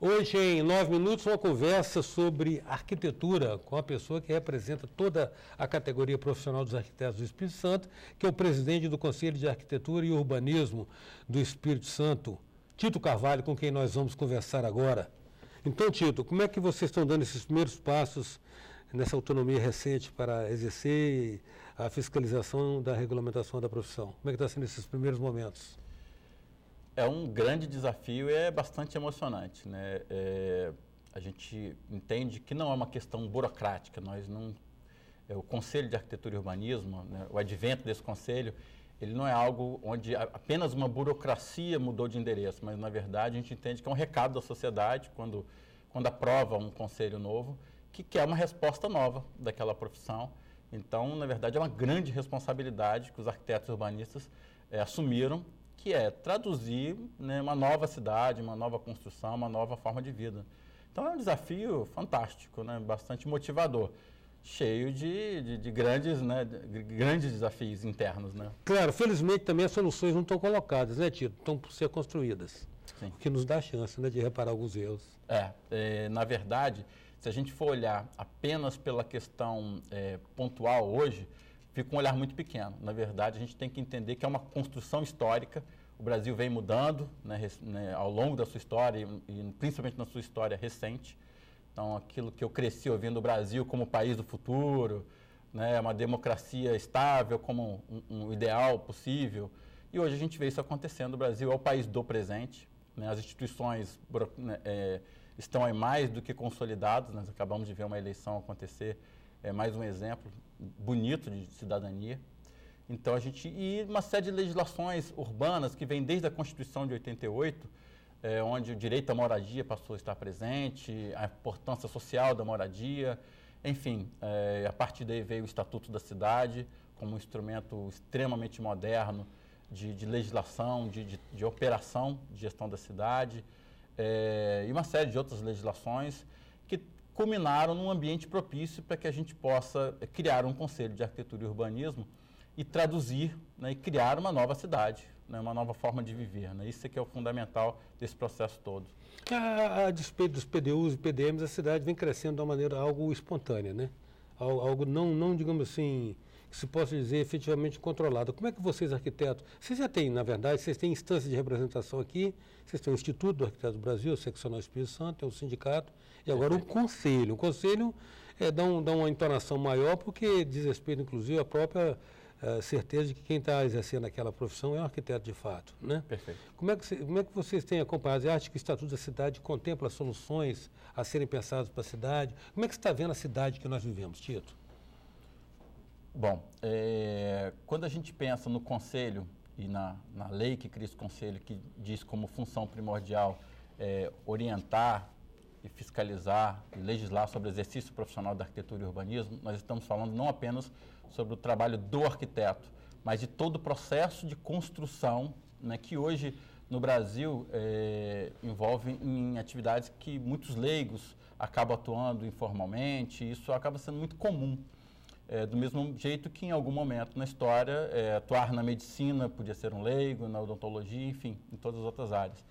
Hoje, em 9 minutos, uma conversa sobre arquitetura com a pessoa que representa toda a categoria profissional dos arquitetos do Espírito Santo, que é o presidente do Conselho de Arquitetura e Urbanismo do Espírito Santo, Tito Carvalho, com quem nós vamos conversar agora. Então, Tito, como é que vocês estão dando esses primeiros passos nessa autonomia recente para exercer a fiscalização da regulamentação da profissão? Como é que está sendo esses primeiros momentos? É um grande desafio e é bastante emocionante, né? A gente entende que não é uma questão burocrática, o Conselho de Arquitetura e Urbanismo, né, o advento desse conselho, ele não é algo onde apenas uma burocracia mudou de endereço, mas na verdade a gente entende que é um recado da sociedade quando aprova um conselho novo, que quer uma resposta nova daquela profissão. Então, na verdade, é uma grande responsabilidade que os arquitetos urbanistas assumiram, que é traduzir, né, uma nova cidade, uma nova construção, uma nova forma de vida. Então é um desafio fantástico, né, bastante motivador, cheio de grandes, né, grandes desafios internos, né? Claro, felizmente também as soluções não estão colocadas, né, Tito? Estão por ser construídas. Sim. O que nos dá a chance, né, de reparar alguns erros. Na verdade, se a gente for olhar apenas pela questão pontual hoje, fica um olhar muito pequeno. Na verdade, a gente tem que entender que é uma construção histórica. O Brasil vem mudando, né, ao longo da sua história e principalmente na sua história recente. Então, aquilo que eu cresci ouvindo o Brasil como o país do futuro, né, uma democracia estável como um ideal possível. E hoje a gente vê isso acontecendo. O Brasil é o país do presente, né, as instituições estão aí mais do que consolidadas. Nós acabamos de ver uma eleição acontecer, mais um exemplo bonito de cidadania. Então e uma série de legislações urbanas que vem desde a Constituição de 88, onde o direito à moradia passou a estar presente, a importância social da moradia, enfim, a partir daí veio o Estatuto da Cidade como um instrumento extremamente moderno de legislação, de operação, de gestão da cidade, e uma série de outras legislações que culminaram num ambiente propício para que a gente possa criar um Conselho de Arquitetura e Urbanismo e traduzir, né, e criar uma nova cidade, né, uma nova forma de viver, né? Isso é que é o fundamental desse processo todo. A despeito dos PDUs e PDMs, a cidade vem crescendo de uma maneira algo espontânea, né? Algo não, digamos assim, que se possa dizer efetivamente controlado. Como é que vocês, arquitetos, vocês já têm, na verdade, vocês têm instância de representação aqui, vocês têm o Instituto do Arquiteto do Brasil, o Seccional Espírito Santo, tem o sindicato, e agora o Conselho. O Conselho dá uma entonação maior porque diz respeito, inclusive, à própria certeza de que quem está exercendo aquela profissão é um arquiteto de fato, né? Perfeito. Como é que vocês têm acompanhado? Você acha que o Estatuto da Cidade contempla soluções a serem pensadas para a cidade? Como é que você está vendo a cidade que nós vivemos, Tito? Bom, quando a gente pensa no Conselho e na lei que cria esse Conselho, que diz como função primordial orientar e fiscalizar e legislar sobre o exercício profissional da arquitetura e urbanismo, nós estamos falando não apenas sobre o trabalho do arquiteto, mas de todo o processo de construção, né, que hoje no Brasil envolve em atividades que muitos leigos acabam atuando informalmente, e isso acaba sendo muito comum. Do mesmo jeito que em algum momento na história, atuar na medicina podia ser um leigo, na odontologia, enfim, em todas as outras áreas.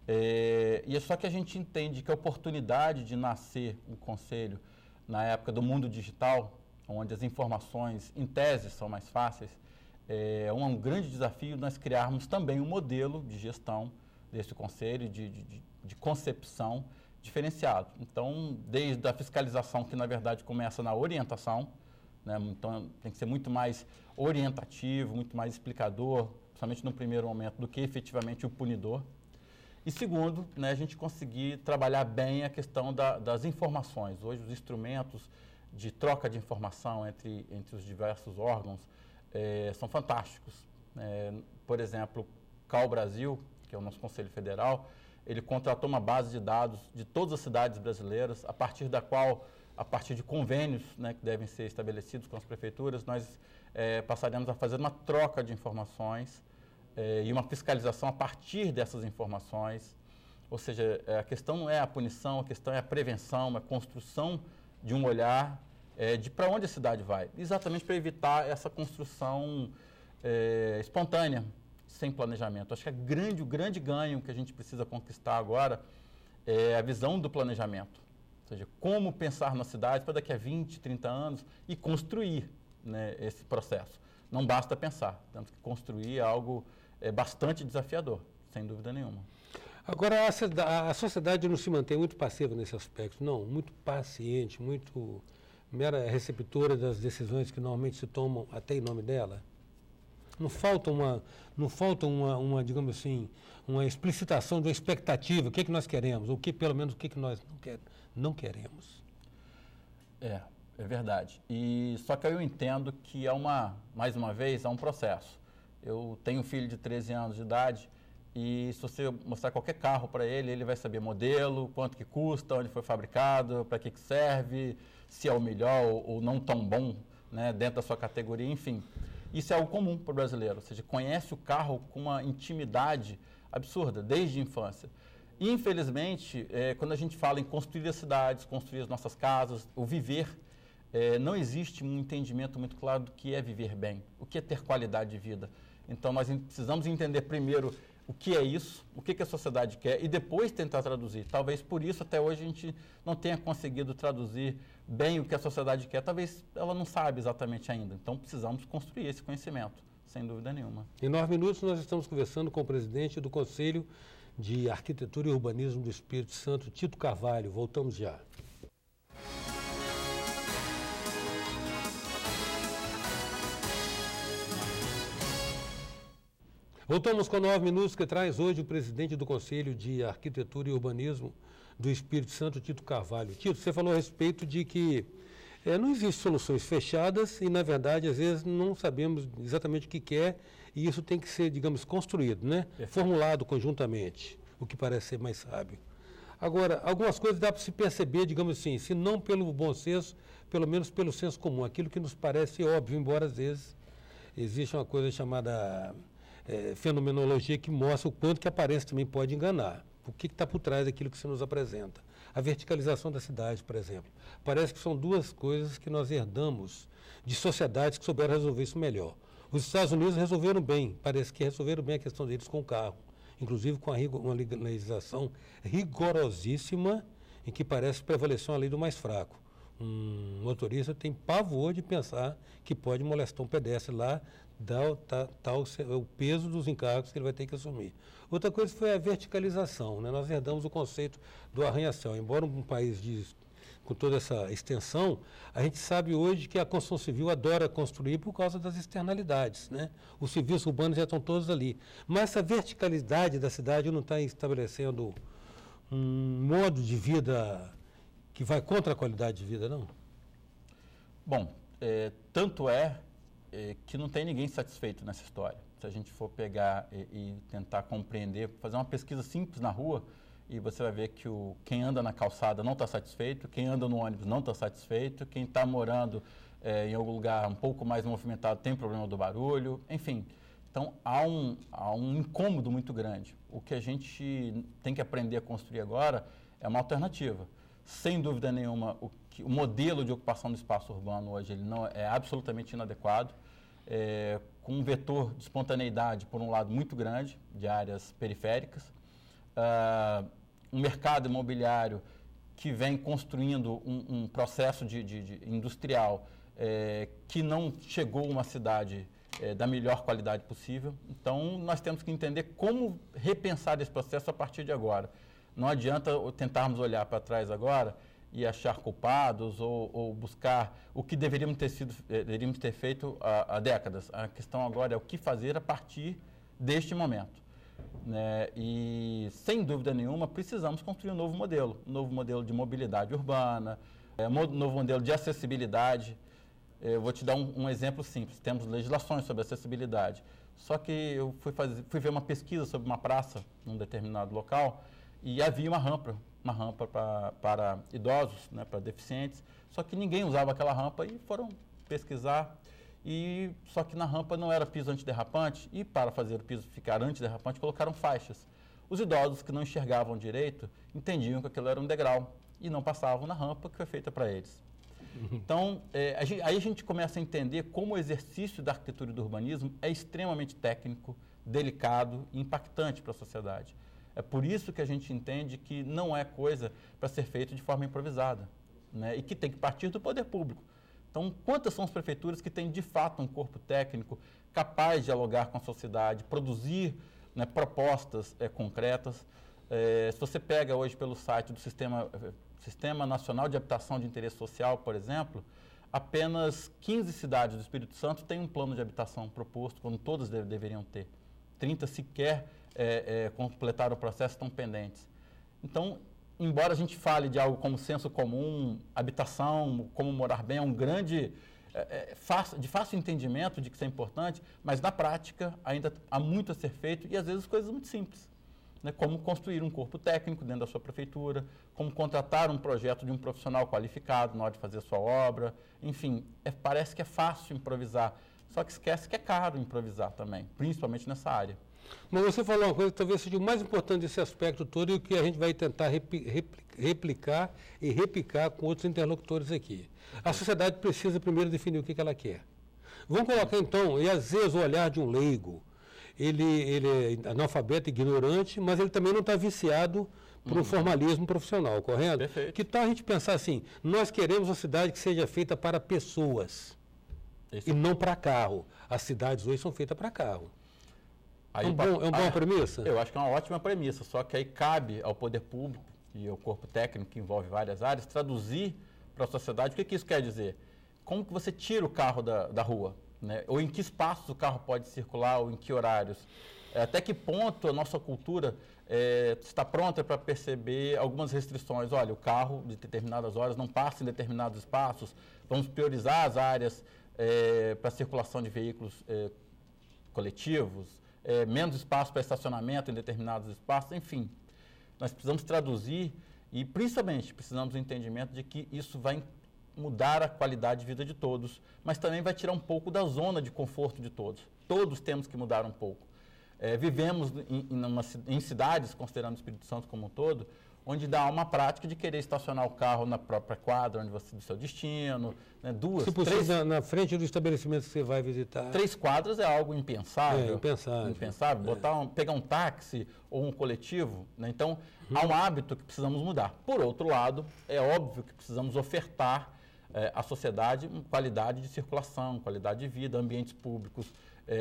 E é só que a gente entende que a oportunidade de nascer um conselho na época do mundo digital, onde as informações, em tese, são mais fáceis, é um grande desafio nós criarmos também um modelo de gestão desse conselho, de concepção diferenciado. Então, desde a fiscalização, que na verdade começa na orientação, né? Então tem que ser muito mais orientativo, muito mais explicador, principalmente no primeiro momento, do que efetivamente o punidor. E segundo, né, a gente conseguir trabalhar bem a questão das informações. Hoje os instrumentos de troca de informação entre os diversos órgãos são fantásticos. Por exemplo, o CAU Brasil, que é o nosso Conselho Federal, ele contratou uma base de dados de todas as cidades brasileiras, a partir da qual, a partir de convênios, né, que devem ser estabelecidos com as prefeituras, nós passaremos a fazer uma troca de informações e uma fiscalização a partir dessas informações. Ou seja, a questão não é a punição, a questão é a prevenção, a construção de um olhar de para onde a cidade vai, exatamente para evitar essa construção espontânea, sem planejamento. Acho que o grande ganho que a gente precisa conquistar agora é a visão do planejamento. Ou seja, como pensar na cidade para daqui a 20, 30 anos e construir, né, esse processo. Não basta pensar, temos que construir algo bastante desafiador, sem dúvida nenhuma. Agora, a sociedade não se mantém muito passiva nesse aspecto, não, muito paciente, muito mera receptora das decisões que normalmente se tomam até em nome dela. Não falta uma, digamos assim, uma explicitação de uma expectativa, o que é que nós queremos, ou pelo menos o que é que nós não queremos. É verdade. E só que eu entendo que mais uma vez, é um processo. Eu tenho um filho de 13 anos de idade e se você mostrar qualquer carro para ele, ele vai saber modelo, quanto que custa, onde foi fabricado, para que serve, se é o melhor ou não tão bom, né, dentro da sua categoria, enfim. Isso é algo comum para o brasileiro, ou seja, conhece o carro com uma intimidade absurda, desde a infância. E, infelizmente, quando a gente fala em construir as cidades, construir as nossas casas, o viver, não existe um entendimento muito claro do que é viver bem, o que é ter qualidade de vida. Então, nós precisamos entender primeiro o que é isso, o que a sociedade quer e depois tentar traduzir. Talvez por isso até hoje a gente não tenha conseguido traduzir bem o que a sociedade quer, talvez ela não sabe exatamente ainda. Então precisamos construir esse conhecimento, sem dúvida nenhuma. Em 9 minutos nós estamos conversando com o presidente do Conselho de Arquitetura e Urbanismo do Espírito Santo, Tito Carvalho. Voltamos já. Voltamos com 9 minutos que traz hoje o presidente do Conselho de Arquitetura e Urbanismo do Espírito Santo, Tito Carvalho. Tito, você falou a respeito de que não existem soluções fechadas e, na verdade, às vezes não sabemos exatamente o que quer e isso tem que ser, digamos, construído, né? Formulado conjuntamente, o que parece ser mais sábio. Agora, algumas coisas dá para se perceber, digamos assim, se não pelo bom senso, pelo menos pelo senso comum, aquilo que nos parece óbvio, embora às vezes existe uma coisa chamada fenomenologia que mostra o quanto que a aparência também pode enganar. O que está por trás daquilo que você nos apresenta? A verticalização da cidade, por exemplo. Parece que são duas coisas que nós herdamos de sociedades que souberam resolver isso melhor. Os Estados Unidos resolveram bem, parece que resolveram bem a questão deles com o carro, inclusive com uma legislação rigorosíssima, em que parece prevalecer uma lei do mais fraco. Um motorista tem pavor de pensar que pode molestar um pedestre lá, o peso dos encargos que ele vai ter que assumir. Outra coisa foi a verticalização, né? Nós herdamos o conceito do arranha-céu. Embora um país com toda essa extensão, a gente sabe hoje que a construção civil adora construir por causa das externalidades, né? Os serviços urbanos já estão todos ali. Mas essa verticalidade da cidade não está estabelecendo um modo de vida que vai contra a qualidade de vida, não? Bom, tanto que não tem ninguém satisfeito nessa história. Se a gente for pegar e tentar compreender, fazer uma pesquisa simples na rua, e você vai ver que quem anda na calçada não está satisfeito, quem anda no ônibus não está satisfeito, quem está morando em algum lugar um pouco mais movimentado tem problema do barulho, enfim. Então, há um incômodo muito grande. O que a gente tem que aprender a construir agora é uma alternativa. Sem dúvida nenhuma, o modelo de ocupação do espaço urbano hoje ele não é absolutamente inadequado, com um vetor de espontaneidade, por um lado, muito grande, de áreas periféricas, um mercado imobiliário que vem construindo um processo de industrial que não chegou a uma cidade da melhor qualidade possível. Então, nós temos que entender como repensar esse processo a partir de agora. Não adianta tentarmos olhar para trás agora e achar culpados ou buscar o que deveríamos ter feito há décadas. A questão agora é o que fazer a partir deste momento, né? E, sem dúvida nenhuma, precisamos construir um novo modelo de mobilidade urbana, um novo modelo de acessibilidade. Eu vou te dar um exemplo simples. Temos legislações sobre acessibilidade, só que eu fui ver uma pesquisa sobre uma praça num determinado local e havia uma rampa para idosos, né, para deficientes, só que ninguém usava aquela rampa e foram pesquisar, só que na rampa não era piso antiderrapante e para fazer o piso ficar antiderrapante colocaram faixas. Os idosos que não enxergavam direito entendiam que aquilo era um degrau e não passavam na rampa que foi feita para eles. Então, aí a gente começa a entender como o exercício da arquitetura e do urbanismo é extremamente técnico, delicado e impactante para a sociedade. É por isso que a gente entende que não é coisa para ser feita de forma improvisada, né? E que tem que partir do poder público. Então, quantas são as prefeituras que têm, de fato, um corpo técnico capaz de dialogar com a sociedade, produzir, né, propostas concretas? Se você pega hoje pelo site do Sistema Nacional de Habitação de Interesse Social, por exemplo, apenas 15 cidades do Espírito Santo têm um plano de habitação proposto, quando todas deveriam ter. 30 sequer completaram o processo, estão pendentes. Então, embora a gente fale de algo como senso comum, habitação, como morar bem, é um grande, de fácil entendimento de que isso é importante, mas na prática ainda há muito a ser feito e às vezes coisas muito simples, né? Como construir um corpo técnico dentro da sua prefeitura, como contratar um projeto de um profissional qualificado na hora de fazer a sua obra, enfim, parece que é fácil improvisar, só que esquece que é caro improvisar também, principalmente nessa área. Mas você falou uma coisa que talvez seja o mais importante desse aspecto todo e o que a gente vai tentar replicar e repicar com outros interlocutores aqui. A sociedade precisa primeiro definir o que ela quer. Vamos colocar então, e às vezes o olhar de um leigo, ele é analfabeto, ignorante, mas ele também não está viciado por um formalismo profissional, correto? Perfeito. Que tal a gente pensar assim, nós queremos uma cidade que seja feita para pessoas e não para carro. As cidades hoje são feitas para carro. Aí é uma boa premissa? Eu acho que é uma ótima premissa, só que aí cabe ao poder público e ao corpo técnico, que envolve várias áreas, traduzir para a sociedade o que isso quer dizer. Como que você tira o carro da rua? Né? Ou em que espaços o carro pode circular, ou em que horários? Até que ponto a nossa cultura está pronta para perceber algumas restrições? Olha, o carro de determinadas horas não passa em determinados espaços, vamos priorizar as áreas para circulação de veículos coletivos, menos espaço para estacionamento em determinados espaços, enfim. Nós precisamos traduzir e, principalmente, precisamos do entendimento de que isso vai mudar a qualidade de vida de todos, mas também vai tirar um pouco da zona de conforto de todos. Todos temos que mudar um pouco. Vivemos em cidades, considerando o Espírito Santo como um todo, onde dá uma prática de querer estacionar o carro na própria quadra, onde do seu destino, né, três na frente do estabelecimento que você vai visitar. 3 quadras é algo impensável. Impensável. Pegar um táxi ou um coletivo, né? Então, há um hábito que precisamos mudar. Por outro lado, é óbvio que precisamos ofertar à sociedade qualidade de circulação, qualidade de vida, ambientes públicos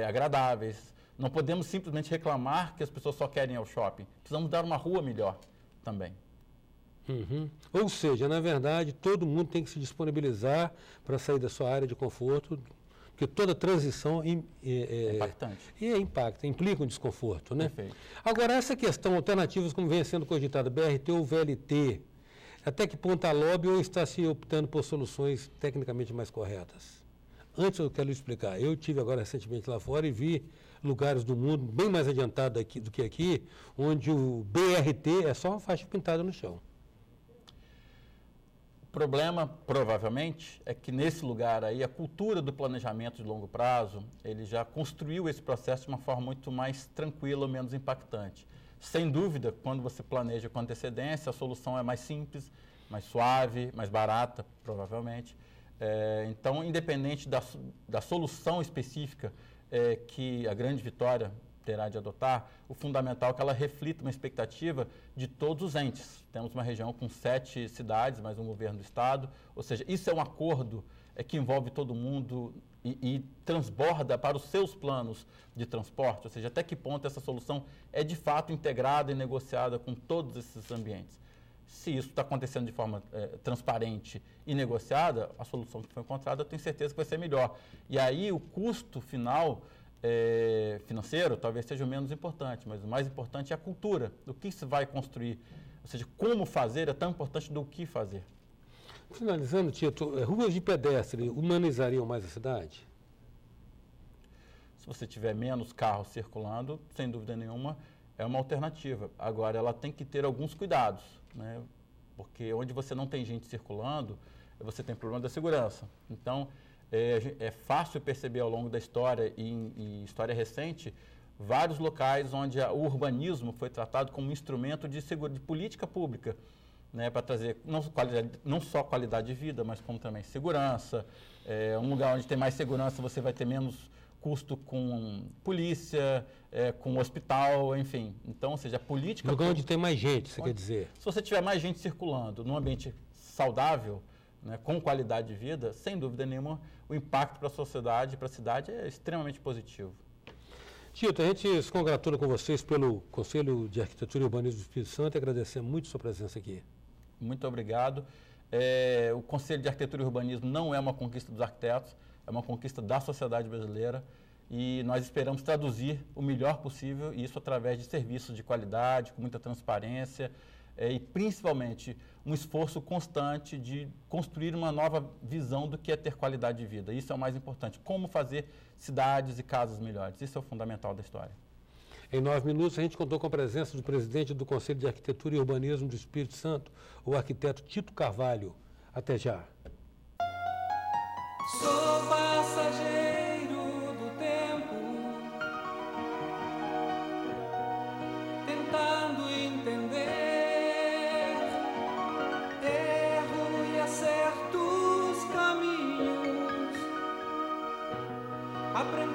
agradáveis. Não podemos simplesmente reclamar que as pessoas só querem ir ao shopping. Precisamos dar uma rua melhor também. Ou seja, na verdade, todo mundo tem que se disponibilizar para sair da sua área de conforto, porque toda transição impactante. Implica um desconforto, né? Perfeito. Agora, essa questão, alternativas como vem sendo cogitada, BRT ou VLT, até que ponto há lobby ou está se optando por soluções tecnicamente mais corretas? Antes eu quero explicar, eu tive agora recentemente lá fora e vi lugares do mundo bem mais adiantados do que aqui, onde o BRT é só uma faixa pintada no chão. O problema, provavelmente, é que nesse lugar aí, a cultura do planejamento de longo prazo, ele já construiu esse processo de uma forma muito mais tranquila, menos impactante. Sem dúvida, quando você planeja com antecedência, a solução é mais simples, mais suave, mais barata, provavelmente. Então, independente da solução específica que a Grande Vitória terá de adotar, o fundamental é que ela reflita uma expectativa de todos os entes. Temos uma região com 7 cidades, mais um governo do estado, ou seja, isso é um acordo que envolve todo mundo e transborda para os seus planos de transporte, ou seja, até que ponto essa solução é de fato integrada e negociada com todos esses ambientes. Se isso está acontecendo de forma transparente e negociada, a solução que foi encontrada, eu tenho certeza que vai ser melhor. E aí o custo final financeiro talvez seja o menos importante, mas o mais importante é a cultura, do que se vai construir. Ou seja, como fazer é tão importante do que fazer. Finalizando, Tito, ruas de pedestre humanizariam mais a cidade? Se você tiver menos carros circulando, sem dúvida nenhuma, é uma alternativa. Agora, ela tem que ter alguns cuidados, né? Porque onde você não tem gente circulando, você tem problema da segurança. Então, é fácil perceber ao longo da história e história recente, vários locais onde o urbanismo foi tratado como um instrumento de política pública, né, para trazer não só qualidade de vida, mas como também segurança. Um lugar onde tem mais segurança, você vai ter menos custo com polícia, com hospital, enfim. Então, ou seja, a política... Lugar onde tem mais gente, você quer dizer? Se você tiver mais gente circulando num ambiente saudável, né, com qualidade de vida, sem dúvida nenhuma, o impacto para a sociedade, para a cidade é extremamente positivo. Tito, a gente se congratula com vocês pelo Conselho de Arquitetura e Urbanismo do Espírito Santo e agradecemos muito a sua presença aqui. Muito obrigado. O Conselho de Arquitetura e Urbanismo não é uma conquista dos arquitetos, é uma conquista da sociedade brasileira e nós esperamos traduzir o melhor possível, isso através de serviços de qualidade, com muita transparência e principalmente um esforço constante de construir uma nova visão do que é ter qualidade de vida. Isso é o mais importante, como fazer cidades e casas melhores. Isso é o fundamental da história. Em 9 minutos, a gente contou com a presença do presidente do Conselho de Arquitetura e Urbanismo do Espírito Santo, o arquiteto Tito Carvalho. Até já. Sou passageiro do tempo, tentando entender, erro e acerto os caminhos, aprendendo